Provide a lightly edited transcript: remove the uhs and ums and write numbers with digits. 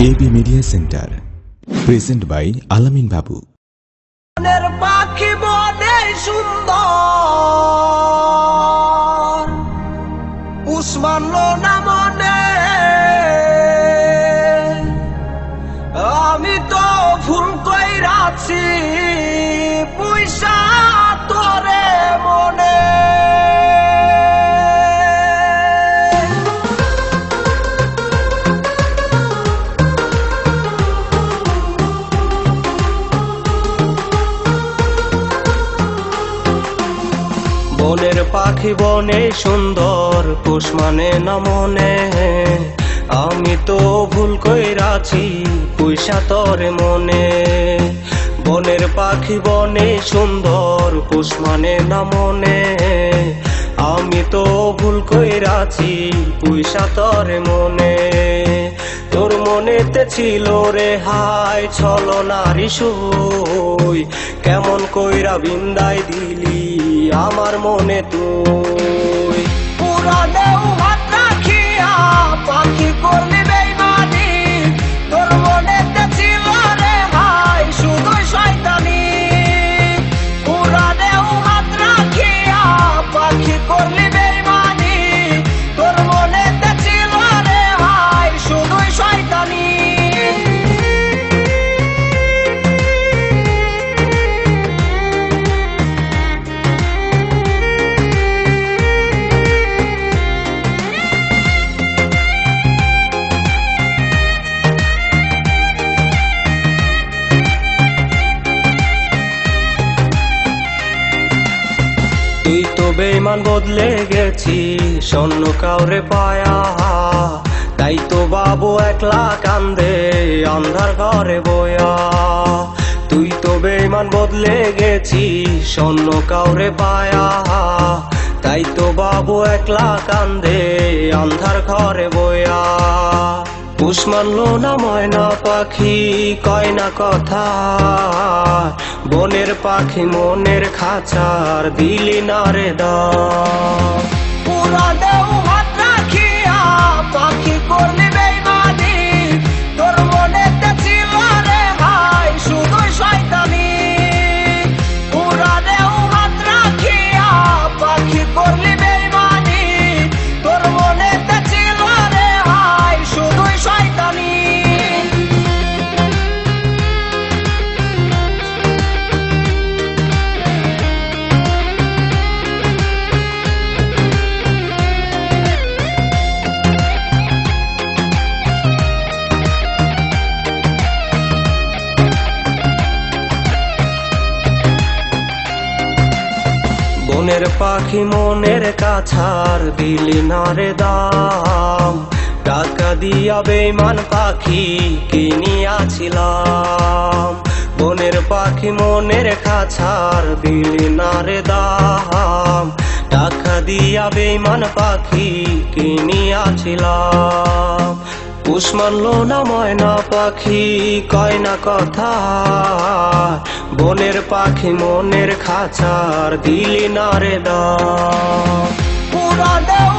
AB media centre present by Alamin Babu. বনের পাখি বনে সুন্দর, পুষ মানলো না মনে, আমি তো ভুল কইরাছি পয়সা তোরে মনে। বনের পাখি বনে সুন্দর, পুষ মানে না মনে, আমি তো ভুল কইরাছি পয়সা তোরে মনে। বনের পাখি বনে সুন্দর, পুষ মানে না মনে, আমি তো ভুল কইরাছি পয়সা তোরে মনে। তোর মনেতে ছিল রে হাই ছলো নারী সই, কেমন কইরা বিন্দায় দিলি আমার মনে তুই। পুরানেও হাত রাখিয়া পাখি করলি বেইমানি, তোর মনেতে ছিল রে হাই শুধুই শয়তানি। পুরানেও হাত রাখিয়া পাখি করলি বেইমানি, তোর মনেতে ছিল রে হাই শুধুই শয়তানি। তুই তো বেইমান বদলে গেছি স্বর্ণ কাউরে পায়া, তাই তো বাবু একলা কান্দে আন্ধার ঘরে বয়া। তুই তো বেইমান বদলে গেছি স্বর্ণ কাউরে পায়া, তাই তো বাবু একলা কান্দে আন্ধার ঘরে বয়া। পুষ মানলো না ময়না পাখি কয় না কথা, বনের পাখি মনের খাঁচার দিলি না রে দাম। পুরানেও হাত রাখিয়া পাখি করলি বেইমানি, তোর মনেতে ছিল রে হাই শুধুই শয়তানি। পুরানেও হাত রাখিয়া পাখি করলি বেইমানি, তোর মনেতে ছিল রে হাই শুধুই শয়তানি। বনের পাখি মনের কাছার দিলি না রে দাম, টাকা দিয়া বেইমান পাখি কিনিয়াছিলাম। বনের পাখি মনের কাছার দিলি না রে দাম, টাকা দিয়া বেইমান পাখি কিনিয়াছিলাম। পুষ মানলো না ময়না পাখি কয় না কথা, বনের পাখি মনের খাঁচার দিলি না রে দাম। পুরানেও